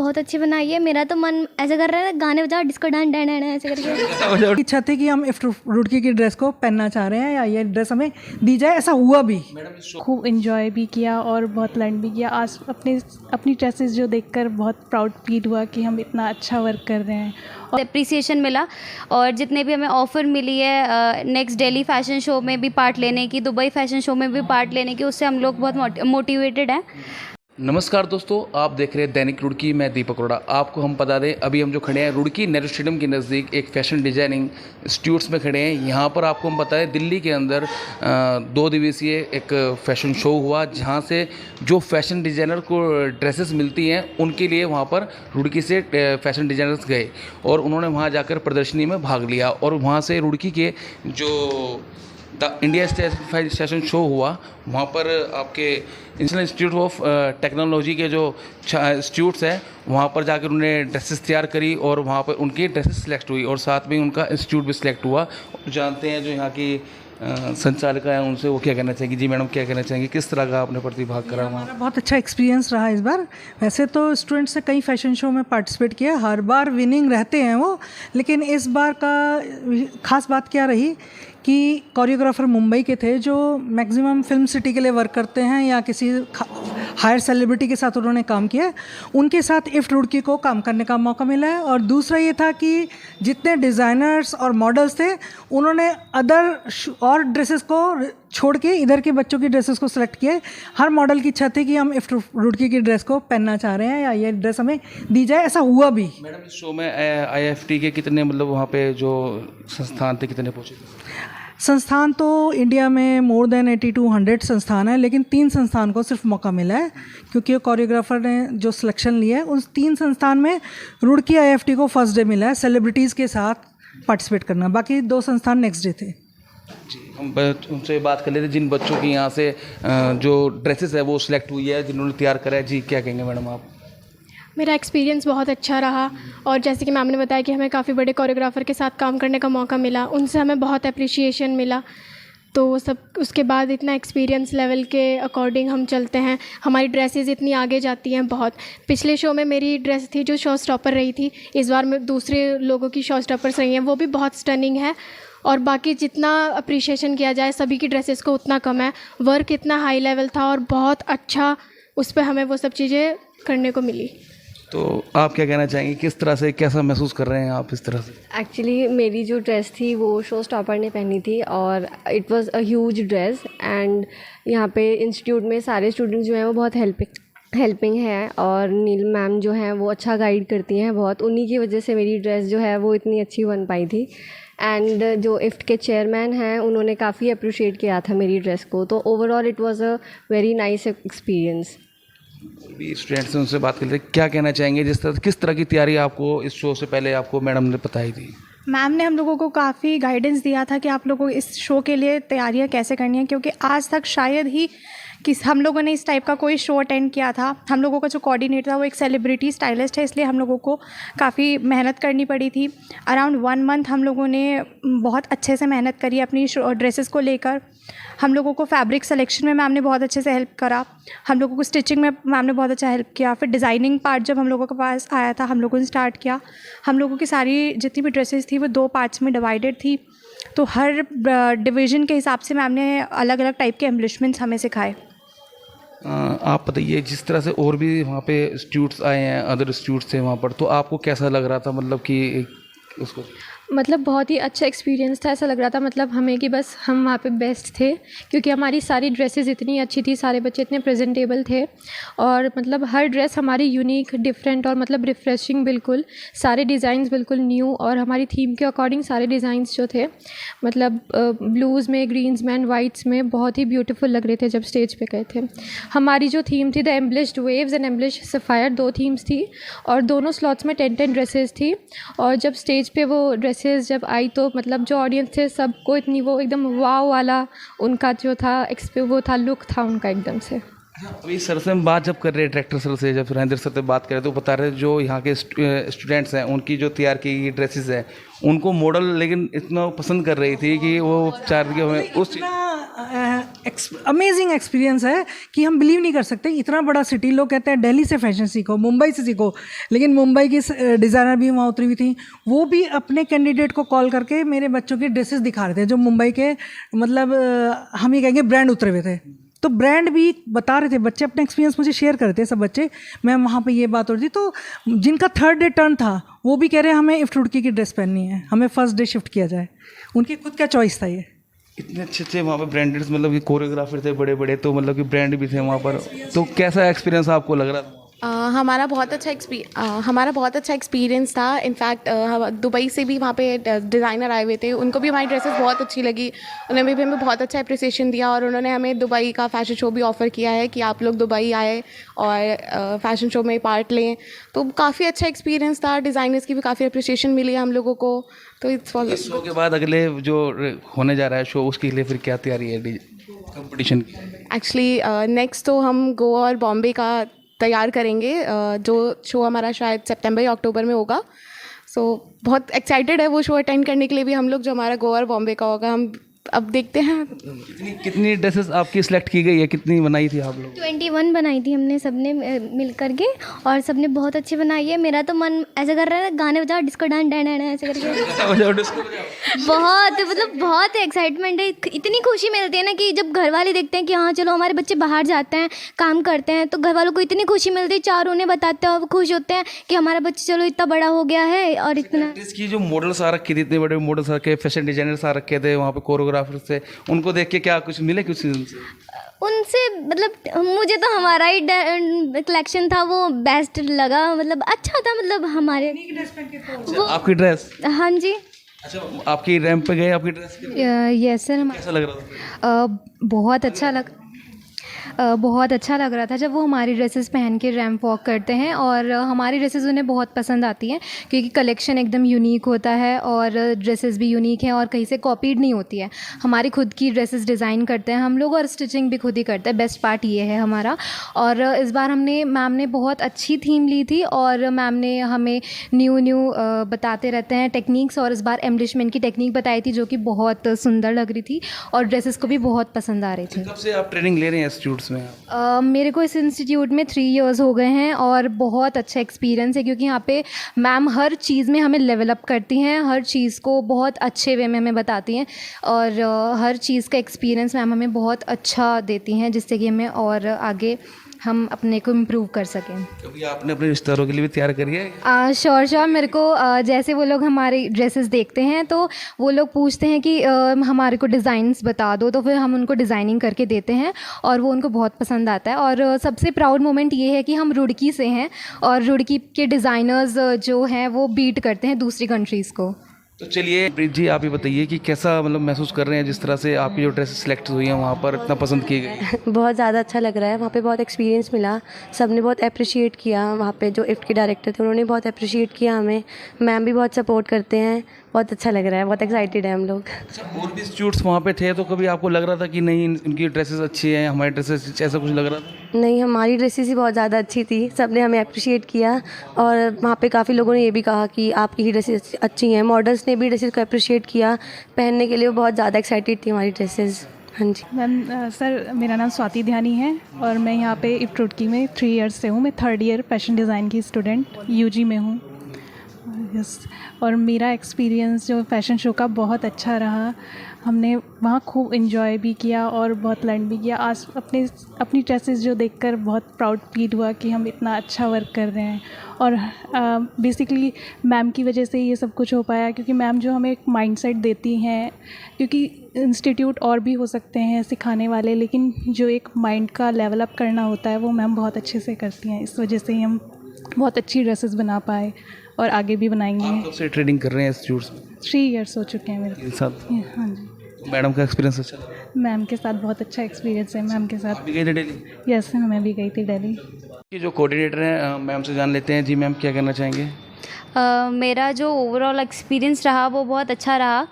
बहुत अच्छी बनाई है। मेरा तो मन ऐसा कर रहा है गाने बजाओ, डिस्को डांस डैन ऐसे करके। इच्छा थी कि हम इफ्ट रुड़की की ड्रेस को पहनना चाह रहे हैं या ये ड्रेस हमें दी जाए, ऐसा हुआ भी। खूब इन्जॉय भी किया और बहुत लर्न भी किया। आज अपनी ड्रेसेस जो देखकर बहुत प्राउड फील हुआ कि हम इतना अच्छा वर्क कर रहे हैं। और अप्रिसिएशन मिला और जितने भी हमें ऑफ़र मिली है नेक्स्ट दिल्ली फैशन शो में भी पार्ट लेने की, दुबई फैशन शो में भी पार्ट लेने की, उससे हम लोग बहुत मोटिवेटेड हैं। नमस्कार दोस्तों, आप देख रहे हैं दैनिक रुड़की। मैं दीपक अरोड़ा। आपको हम बता दें, अभी हम जो खड़े हैं रुड़की नेहरू स्टेडियम के नज़दीक एक फैशन डिज़ाइनिंग इंस्टीट्यूट्स में खड़े हैं। यहाँ पर आपको हम बताएं, दिल्ली के अंदर 2 दिवसीय एक फ़ैशन शो हुआ, जहाँ से जो फैशन डिज़ाइनर को ड्रेसेस मिलती हैं उनके लिए वहाँ पर रुड़की से फैशन डिज़ाइनर्स गए और उन्होंने वहाँ जाकर प्रदर्शनी में भाग लिया। और वहाँ से रुड़की के जो द इंडिया फैशन शो हुआ, वहाँ पर आपके नेशनल इंस्टीट्यूट ऑफ टेक्नोलॉजी के जो इंस्टीट्यूट्स हैं वहाँ पर जाकर उन्होंने ड्रेसेस तैयार करी और वहाँ पर उनकी ड्रेसेस सिलेक्ट हुई और साथ में उनका इंस्टीट्यूट भी सिलेक्ट हुआ। जानते हैं जो यहाँ की संचालिका है उनसे, वो क्या कहना चाहेंगी। जी मैडम, क्या कहना चाहेंगी, किस तरह का आपने प्रतिभाग करा वहाँ? हमारा बहुत अच्छा एक्सपीरियंस रहा इस बार। वैसे तो स्टूडेंट्स ने कई फैशन शो में पार्टिसिपेट किया, हर बार विनिंग रहते हैं वो, लेकिन इस बार का ख़ास बात क्या रही कि कोरियोग्राफर मुंबई के थे जो मैक्सिमम फिल्म सिटी के लिए वर्क करते हैं या किसी हायर सेलिब्रिटी के साथ उन्होंने काम किया। उनके साथ इफ्ट रुड़की को काम करने का मौका मिला है। और दूसरा ये था कि जितने डिज़ाइनर्स और मॉडल्स थे उन्होंने अदर और ड्रेसेस को छोड़ के इधर के बच्चों की ड्रेसेस को सिलेक्ट किए। हर मॉडल की इच्छा थी कि हम इफ्ट रुड़की की ड्रेस को पहनना चाह रहे हैं या ये ड्रेस हमें दी जाए, ऐसा हुआ भी। मैडम, इस शो में IFT के कितने, मतलब वहाँ पे जो संस्थान थे कितने पहुँचे थे? संस्थान तो इंडिया में मोर देन 80 to 100 संस्थान है, लेकिन 3 संस्थान को सिर्फ मौका मिला है क्योंकि कोरियोग्राफर ने जो सिलेक्शन लिया है उन 3 संस्थान में रुड़की IFT को फर्स्ट डे मिला है सेलिब्रिटीज़ के साथ पार्टिसिपेट करना। बाकी 2 संस्थान नेक्स्ट डे थे। जी, हम उनसे बात कर लेते जिन बच्चों की यहाँ से जो ड्रेसेस है वो सिलेक्ट हुई है, जिन्होंने तैयार करा है। जी, क्या कहेंगे मैडम आप? मेरा एक्सपीरियंस बहुत अच्छा रहा और जैसे कि मैम ने बताया कि हमें काफ़ी बड़े कोरियोग्राफर के साथ काम करने का मौका मिला, उनसे हमें बहुत अप्रिशिएशन मिला। तो वो सब उसके बाद इतना एक्सपीरियंस लेवल के अकॉर्डिंग हम चलते हैं, हमारी ड्रेसेस इतनी आगे जाती हैं बहुत। पिछले शो में मेरी ड्रेस थी जो शो स्टॉपर रही थी, इस बार में दूसरे लोगों की शो स्टॉपर्स रही हैं, वो भी बहुत स्टनिंग है। और बाकी जितना अप्रिशिएशन किया जाए सभी की ड्रेसेस को उतना कम है। वर्क इतना हाई लेवल था और बहुत अच्छा उस पर हमें वो सब चीज़ें करने को मिली। तो आप क्या कहना चाहेंगे, किस तरह से, कैसा महसूस कर रहे हैं आप इस तरह से? एक्चुअली मेरी जो ड्रेस थी वो शो स्टॉपर ने पहनी थी और it was a huge dress. And यहाँ पे इंस्टीट्यूट में सारे स्टूडेंट्स जो हैं वो बहुत हेल्पिंग है और नील मैम जो हैं वो अच्छा गाइड करती हैं बहुत। उन्हीं की वजह से मेरी ड्रेस जो है वो इतनी अच्छी बन पाई थी। एंड जो इफ्ट के चेयरमैन हैं उन्होंने काफ़ी अप्रिशिएट किया था मेरी ड्रेस को। तो overall it was a very nice experience. भी स्टूडेंट्स से उनसे बात कर लेते, क्या कहना चाहेंगे, किस तरह की तैयारी आपको इस शो से पहले आपको मैडम ने बताई थी? मैम ने हम लोगों को काफ़ी गाइडेंस दिया था कि आप लोगों को इस शो के लिए तैयारियां कैसे करनी है, क्योंकि आज तक शायद ही कि हम लोगों ने इस टाइप का कोई शो अटेंड किया था। हम लोगों का जो कोऑर्डिनेटर था वो एक सेलिब्रिटी स्टाइलिस्ट है, इसलिए हम लोगों को काफ़ी मेहनत करनी पड़ी थी। अराउंड 1 मंथ हम लोगों ने बहुत अच्छे से मेहनत करी अपनी ड्रेसेस को लेकर। हम लोगों को फैब्रिक सिलेक्शन में मैम ने बहुत अच्छे से हेल्प करा, हम लोगों को स्टिचिंग में मैम ने बहुत अच्छा हेल्प किया। फिर डिज़ाइनिंग पार्ट जब हम लोगों के पास आया था हम लोगों ने स्टार्ट किया। हम लोगों की सारी जितनी भी ड्रेसेस थी वो 2 पार्ट्स में डिवाइडेड थी, तो हर डिवीज़न के हिसाब से मैम ने अलग अलग टाइप के एम्बलिशमेंट्स हमें सिखाए। आप बताइए, जिस तरह से और भी वहाँ पे इंस्टीट्यूट्स आए हैं, अदर इंस्टीट्यूट्स थे वहाँ पर, तो आपको कैसा लग रहा था, मतलब कि उसको? मतलब बहुत ही अच्छा एक्सपीरियंस था। ऐसा लग रहा था मतलब हमें कि बस हम वहाँ पे बेस्ट थे, क्योंकि हमारी सारी ड्रेसेस इतनी अच्छी थी, सारे बच्चे इतने प्रेजेंटेबल थे और मतलब हर ड्रेस हमारी यूनिक, डिफरेंट और मतलब रिफ्रेशिंग, बिल्कुल सारे डिज़ाइंस बिल्कुल न्यू और हमारी थीम के अकॉर्डिंग सारे डिज़ाइंस जो थे मतलब ब्लूज़ में, ग्रीन्स में एंड वाइट्स में बहुत ही ब्यूटीफुल लग रहे थे जब स्टेज पे गए थे। हमारी जो थीम थी the embellished waves and embellished sapphire, 2 themes थी और दोनों स्लॉट्स में 10-10 ड्रेसेस थी। और जब स्टेज पे वो ड्रेसेस जब आई तो मतलब जो ऑडियंस थे सबको इतनी वो एकदम वाव वाला उनका जो था वो था, लुक था उनका एकदम से। अभी सर से हम बात जब कर रहे हैं, डायरेक्टर सर से, जब सुरेंद्र सर से बात कर रहे तो बता रहे जो यहाँ के स्टूडेंट्स हैं उनकी जो तैयार की ड्रेसेस हैं उनको मॉडल लेकिन इतना पसंद कर रही थी कि वो चार के हमें उस अमेजिंग एक्सपीरियंस है कि हम बिलीव नहीं कर सकते, इतना बड़ा सिटी, लोग कहते हैं दिल्ली से फैशन सीखो, मुंबई से सीखो, लेकिन मुंबई की डिज़ाइनर भी वहाँ उतरी हुई थी, वो भी अपने कैंडिडेट को कॉल करके मेरे बच्चों के ड्रेसेस दिखा रहे थे जो मुंबई के मतलब हम ये कहेंगे ब्रांड उतरे हुए थे। तो ब्रांड भी बता रहे थे, बच्चे अपने एक्सपीरियंस मुझे शेयर करते सब बच्चे। मैम वहाँ पे ये बात हो रही थी, तो जिनका थर्ड डे टर्न था वो भी कह रहे हैं हमें इफ्ट रुड़की की ड्रेस पहननी है, हमें फर्स्ट डे शिफ्ट किया जाए। उनकी खुद का चॉइस था ये। इतने अच्छे अच्छे वहाँ पे ब्रांडेड मतलब कि कोरियोग्राफर थे बड़े बड़े, तो मतलब कि ब्रांड भी थे वहाँ पर, तो कैसा एक्सपीरियंस आपको लग रहा था? हमारा बहुत अच्छा एक्सपीरियंस था। इनफैक्ट दुबई से भी वहाँ पे डिज़ाइनर आए हुए थे, उनको भी हमारी ड्रेसेस बहुत अच्छी लगी, उन्होंने भी हमें बहुत अच्छा अप्रिसिएशन दिया और उन्होंने हमें दुबई का फ़ैशन शो भी ऑफ़र किया है कि आप लोग दुबई आए और फ़ैशन शो में पार्ट लें। तो काफ़ी अच्छा एक्सपीरियंस था, डिज़ाइनर्स की भी काफ़ी अप्रिसिएशन मिली है हम लोगों को। तो इस शो के बाद अगले जो होने जा रहा है शो, उसके लिए फिर क्या तैयारी है कंपटीशन की? एक्चुअली नेक्स्ट तो हम गोवा और बॉम्बे का तैयार करेंगे, जो शो हमारा शायद सितंबर या अक्टूबर में होगा। सो बहुत एक्साइटेड है वो शो अटेंड करने के लिए भी हम लोग, जो हमारा गोवा और बॉम्बे का होगा। हम अब देखते हैं। कितनी ड्रेसेस आपकी सिलेक्ट की गई है, कितनी बनाई थी आप लोग? 21 बनाई थी हमने सबने मिल करके, और सबने बहुत अच्छी बनाई है। मेरा तो मन ऐसा कर रहा है गाने बजाओ, डिस्को डांस ऐसे करके बहुत एक्साइटमेंट है। इतनी खुशी मिलती है ना कि जब घर वाले देखते हैं कि हाँ चलो हमारे बच्चे बाहर जाते हैं, काम करते हैं, तो घर वालों को इतनी खुशी मिलती है, चार उन्हें बताते हैं और वो खुश होते हैं कि हमारा बच्चा चलो इतना बड़ा हो गया है। और इतना इसकी जो मॉडल्स आ रखे थे, इतने बड़े मॉडल्स आ रखे, फैशन डिजाइनर्स आ रखे थे वहाँ पे, कोरियोग्राफर से, उनको देख के क्या कुछ मिले कुछ उनसे? मतलब मुझे तो हमारा ही कलेक्शन था वो बेस्ट लगा, मतलब अच्छा था, मतलब हमारे वो आपकी ड्रेस। हाँ जी। अच्छा, आपकी रैंप पे गए आपकी ड्रेस यस सर। कैसा लग रहा था? बहुत अच्छा लग रहा था जब वो हमारी ड्रेसेस पहन के रैंप वॉक करते हैं, और हमारी ड्रेसेस उन्हें बहुत पसंद आती हैं क्योंकि कलेक्शन एकदम यूनिक होता है और ड्रेसेस भी यूनिक हैं और कहीं से कॉपीड नहीं होती है। हमारी खुद की ड्रेसेस डिज़ाइन करते हैं हम लोग और स्टिचिंग भी खुद ही करते हैं। बेस्ट पार्ट ये है हमारा। और इस बार मैम ने बहुत अच्छी थीम ली थी और मैम ने हमें न्यू बताते रहते हैं टेक्निक्स, और इस बार एम्बलिशमेंट की टेक्निक बताई थी जो कि बहुत सुंदर लग रही थी और ड्रेसेस को भी बहुत पसंद आ रही थी। कब से आप ट्रेनिंग ले रहे हैं इंस्टीट्यूट्स में? मेरे को इस इंस्टीट्यूट में 3 इयर्स हो गए हैं और बहुत अच्छा एक्सपीरियंस है क्योंकि यहाँ पे मैम हर चीज़ में हमें लेवल अप करती हैं, हर चीज़ को बहुत अच्छे वे में हमें बताती हैं और हर चीज़ का एक्सपीरियंस मैम हमें बहुत अच्छा देती हैं जिससे कि हमें और आगे हम अपने को इम्प्रूव कर सकें। कभी आपने अपने रिश्तेदारों के लिए भी तैयार करी है? श्योर मेरे को जैसे वो लोग हमारी ड्रेसेस देखते हैं तो वो लोग पूछते हैं कि हमारे को डिज़ाइंस बता दो, तो फिर हम उनको डिज़ाइनिंग करके देते हैं और वो उनको बहुत पसंद आता है। और सबसे प्राउड मोमेंट ये है कि हम रुड़की से हैं और रुड़की के डिज़ाइनर्स जो हैं वो बीट करते हैं दूसरी कंट्रीज़ को। तो चलिए प्रीत जी, आप ही बताइए कि कैसा मतलब महसूस कर रहे हैं जिस तरह से आपकी जो ड्रेसेस सिलेक्ट हुई हैं वहाँ पर इतना पसंद की गई? बहुत ज़्यादा अच्छा लग रहा है। वहाँ पे बहुत एक्सपीरियंस मिला, सबने बहुत अप्रिशिएट किया। वहाँ पे जो इफ्ट के डायरेक्टर थे उन्होंने बहुत अप्रिशिएट किया हमें, मैम भी बहुत सपोर्ट करते हैं। बहुत अच्छा लग रहा है, बहुत एक्साइटेड है हम लोग। अच्छा, और भी इंस्टीट्यूट्स वहाँ पे थे तो कभी आपको लग रहा था कि नहीं उनकी ड्रेसेस अच्छी हैं, हमारी ड्रेसेस, ऐसा कुछ लग रहा था? नहीं, हमारी ड्रेसेस ही बहुत ज़्यादा अच्छी थी, सबने हमें अप्रिशिएट किया और वहाँ पे काफ़ी लोगों ने ये भी कहा कि आपकी ही ड्रेसेस अच्छी हैं। मॉडल्स ने भी ड्रेसेस को अप्रिशिएट किया, पहनने के लिए वो बहुत ज़्यादा एक्साइटेड थी हमारी ड्रेसेस। हाँ जी मैम। सर मेरा नाम स्वाति ध्यानी है और मैं यहाँ पे इफ्ट रुड़की में 3 इयर्स से हूँ। मैं 3rd ईयर फैशन डिज़ाइन की स्टूडेंट UG में हूँ। यस, और मेरा एक्सपीरियंस जो फ़ैशन शो का बहुत अच्छा रहा। हमने वहाँ खूब इन्जॉय भी किया और बहुत लर्न भी किया। आज अपनी ड्रेसेस जो देखकर बहुत प्राउड फील हुआ कि हम इतना अच्छा वर्क कर रहे हैं। और बेसिकली मैम की वजह से ये सब कुछ हो पाया क्योंकि मैम जो हमें एक माइंडसेट देती हैं, क्योंकि इंस्टीट्यूट और भी हो सकते हैं सिखाने वाले, लेकिन जो एक माइंड का लेवल अप करना होता है वो मैम बहुत अच्छे से करती हैं। इस वजह से ही हम बहुत अच्छी ड्रेसेस बना पाए और आगे भी बनाएंगे। आप कब से ट्रेनिंग कर रहे हैं इंस्टीट्यूट्स में? 3 इयर्स हो चुके हैं मेरे 3 साल। हाँ जी। मैडम का एक्सपीरियंस अच्छा? मैम के साथ बहुत अच्छा एक्सपीरियंस है। मैम के साथ आप भी गए थे दिल्ली? यस, मैं भी गई थी दिल्ली। ये जो कोऑर्डिनेटर हैं मैम से जान लेते हैं। जी मैम, क्या कहना चाहेंगे? मेरा जो ओवरऑल एक्सपीरियंस रहा वो बहुत अच्छा रहा।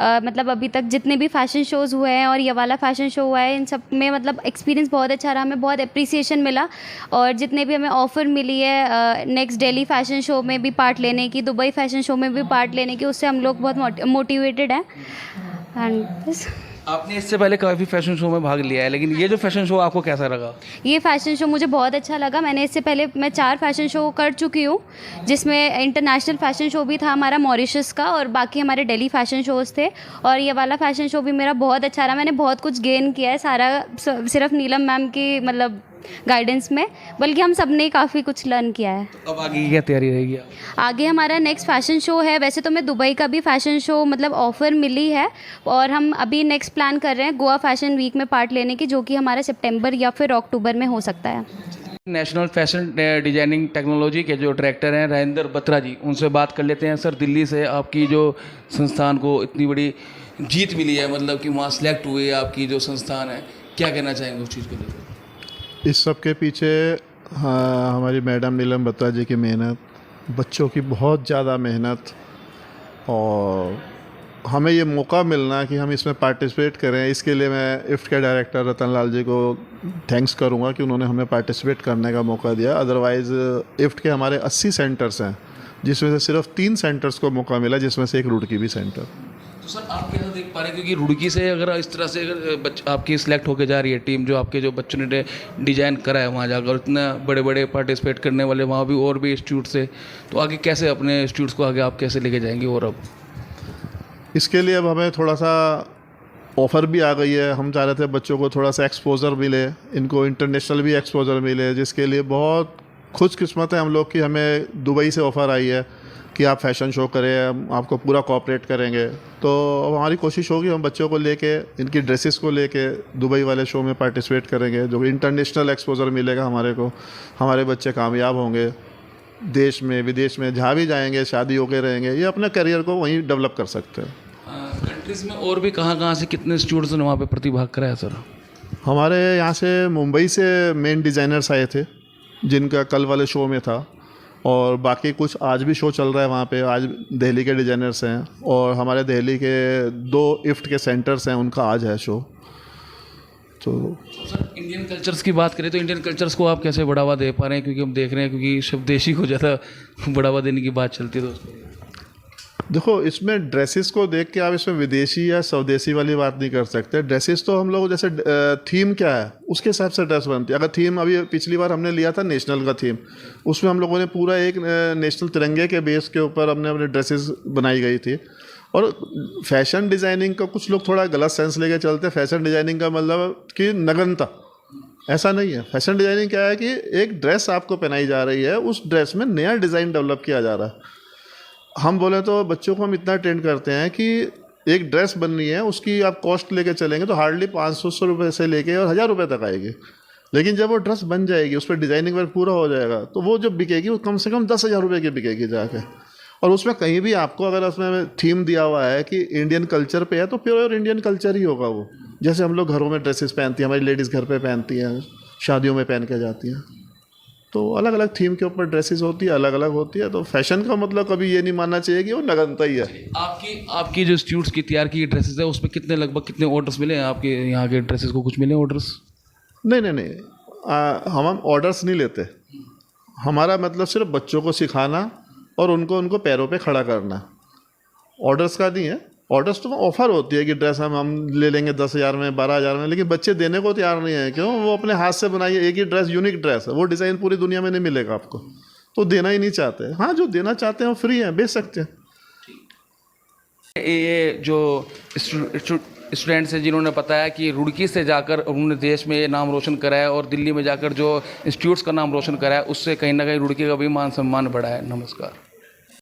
मतलब अभी तक जितने भी फ़ैशन शोज़ हुए हैं और ये वाला फ़ैशन शो हुआ है, इन सब में मतलब एक्सपीरियंस बहुत अच्छा रहा। हमें बहुत अप्रिसिएशन मिला और जितने भी हमें ऑफ़र मिली है नेक्स्ट दिल्ली फ़ैशन शो में भी पार्ट लेने की, दुबई फ़ैशन शो में भी पार्ट लेने की, उससे हम लोग बहुत मोटिवेटेड हैं। एंड आपने इससे पहले काफ़ी फैशन शो में भाग लिया है, लेकिन ये जो फैशन शो आपको कैसा लगा? ये फ़ैशन शो मुझे बहुत अच्छा लगा। मैंने इससे पहले 4 फ़ैशन शो कर चुकी हूँ, जिसमें इंटरनेशनल फ़ैशन शो भी था हमारा मॉरिशस का, और बाकी हमारे दिल्ली फ़ैशन शोज़ थे। और ये वाला फ़ैशन शो भी मेरा बहुत अच्छा रहा। मैंने बहुत कुछ गेन किया है, सारा सिर्फ नीलम मैम की मतलब गाइडेंस में, बल्कि हम सब ने काफ़ी कुछ लर्न किया है। अब आगे की क्या तैयारी रहेगी? आगे हमारा नेक्स्ट फ़ैशन शो है। वैसे तो मैं दुबई का भी फ़ैशन शो मतलब ऑफ़र मिली है, और हम अभी नेक्स्ट प्लान कर रहे हैं गोवा फ़ैशन वीक में पार्ट लेने की, जो कि हमारा सितंबर या फिर अक्टूबर में हो सकता है। नेशनल फैशन डिजाइनिंग टेक्नोलॉजी के जो डायरेक्टर हैं राजेंद्र बत्रा जी, उनसे बात कर लेते हैं। सर, दिल्ली से आपकी जो संस्थान को इतनी बड़ी जीत मिली है, मतलब कि वहाँ सेलेक्ट हुए आपकी जो संस्थान है, क्या कहना चाहेंगे उस चीज़ को लेकर? इस सब के पीछे हमारी मैडम नीलम बत्रा जी की मेहनत, बच्चों की बहुत ज़्यादा मेहनत, और हमें ये मौका मिलना कि हम इसमें पार्टिसिपेट करें, इसके लिए मैं इफ्ट के डायरेक्टर रतन लाल जी को थैंक्स करूँगा कि उन्होंने हमें पार्टिसिपेट करने का मौका दिया। अदरवाइज़ इफ्ट के हमारे 80 सेंटर्स हैं, जिसमें से सिर्फ 3 सेंटर्स को मौका मिला, जिसमें से एक रुड़की भी सेंटर। तो सर, आप कैसे देख पा रहे हैं, क्योंकि रुड़की से अगर इस तरह से अगर आपकी सिलेक्ट होकर जा रही है टीम, जो आपके जो बच्चों ने डिज़ाइन करा है वहाँ जाकर, इतना बड़े बड़े पार्टिसिपेट करने वाले वहाँ भी और भी इंस्टीट्यूट से, तो आगे कैसे अपने इंस्टीट्यूट्स को आगे आप कैसे लेके जाएंगे? और अब इसके लिए अब हमें थोड़ा सा ऑफ़र भी आ गई है। हम चाह रहे थे बच्चों को थोड़ा सा एक्सपोजर मिले, इनको इंटरनेशनल भी एक्सपोजर मिले, जिसके लिए बहुत खुशकिस्मत है हम लोग कि हमें दुबई से ऑफ़र आई है कि आप फैशन शो करें, हम आपको पूरा कोऑपरेट करेंगे। तो अब हमारी कोशिश होगी हम बच्चों को लेके, इनकी ड्रेसेस को लेके दुबई वाले शो में पार्टिसिपेट करेंगे, जो इंटरनेशनल एक्सपोजर मिलेगा हमारे को। हमारे बच्चे कामयाब होंगे, देश में विदेश में जहाँ भी जाएंगे, शादी होके रहेंगे, ये अपने करियर को वहीं डेवलप कर सकते हैं। कंट्रीज़ में और भी कहाँ से कितने इंस्टीट्यूट्स ने वहाँ पे प्रतिभाग कराया सर? हमारे यहाँ से मुंबई से मेन डिज़ाइनर्स आए थे, जिनका कल वाले शो में था, और बाकी कुछ आज भी शो चल रहा है वहाँ पे। आज दिल्ली के डिज़ाइनर्स हैं, और हमारे दिल्ली के 2 इफ्ट के सेंटर्स हैं, उनका आज है शो। तो सर, इंडियन कल्चर्स की बात करें तो इंडियन कल्चर्स को आप कैसे बढ़ावा दे पा रहे हैं? क्योंकि हम देख रहे हैं क्योंकि स्वदेशी को ज़्यादा बढ़ावा देने की बात चलती है दोस्तों। देखो, इसमें ड्रेसेस को देख के आप इसमें विदेशी या स्वदेशी वाली बात नहीं कर सकते। ड्रेसेस तो हम लोग जैसे थीम क्या है उसके हिसाब से ड्रेस बनती है। अगर थीम अभी पिछली बार हमने लिया था नेशनल का थीम, उसमें हम लोगों ने पूरा एक नेशनल तिरंगे के बेस के ऊपर हमने अपने ड्रेसेस बनाई गई थी। और फैशन डिज़ाइनिंग का कुछ लोग थोड़ा गलत सेंस लेके चलते हैं। फैशन डिज़ाइनिंग का मतलब कि नगनता, ऐसा नहीं है। फैशन डिज़ाइनिंग क्या है कि एक ड्रेस आपको पहनाई जा रही है, उस ड्रेस में नया डिज़ाइन डेवलप किया जा रहा है। हम बोले तो बच्चों को हम इतना ट्रेंड करते हैं कि एक ड्रेस बननी है, उसकी आप कॉस्ट लेके चलेंगे तो हार्डली 500 रुपये से लेके और 1000 रुपये तक आएगी। लेकिन जब वो ड्रेस बन जाएगी, उस पर डिज़ाइनिंग वर्क पूरा हो जाएगा, तो वो जब बिकेगी वो कम से कम 10,000 रुपये की बिकेगी जाके। और उसमें कहीं भी आपको अगर उसमें थीम दिया हुआ है कि इंडियन कल्चर पे है, तो प्योर इंडियन कल्चर ही होगा वो। जैसे हम लोग घरों में ड्रेसेस पहनती हैं, हमारी लेडीज़ घर पे पहनती हैं, शादियों में पहन के जाती हैं, तो अलग अलग थीम के ऊपर ड्रेसेस होती है, अलग अलग होती है। तो फैशन का मतलब कभी ये नहीं मानना चाहिए कि वो नगनता ही है। आपकी जो इंस्टीट्यूट्स की तैयार की ड्रेसेस है, उसमें लगभग कितने ऑर्डर्स मिले हैं आपके यहाँ के ड्रेसेस को? कुछ मिले ऑर्डर्स? नहीं, हम ऑर्डर्स नहीं लेते। हमारा मतलब सिर्फ बच्चों को सिखाना और उनको पैरों पे खड़ा करना, ऑर्डर्स का नहीं है। ऑर्डर्स तो ऑफ़र होती है कि ड्रेस हम ले लेंगे 10,000 में, 12,000 में, लेकिन बच्चे देने को तैयार नहीं है। क्यों? वो अपने हाथ से बनाई एक ही ड्रेस, यूनिक ड्रेस है, वो डिज़ाइन पूरी दुनिया में नहीं मिलेगा आपको, तो देना ही नहीं चाहते। हाँ, जो देना चाहते हैं वो फ्री है, बेच सकते हैं। ये जो स्टूडेंट्स हैं जिन्होंने बताया कि रुड़की से जाकर उन्होंने देश में नाम रोशन करा है, और दिल्ली में जाकर जो इंस्टीट्यूट्स का नाम रोशन करा है, उससे कहीं ना कहीं रुड़की का भी मान सम्मान बढ़ा है। नमस्कार।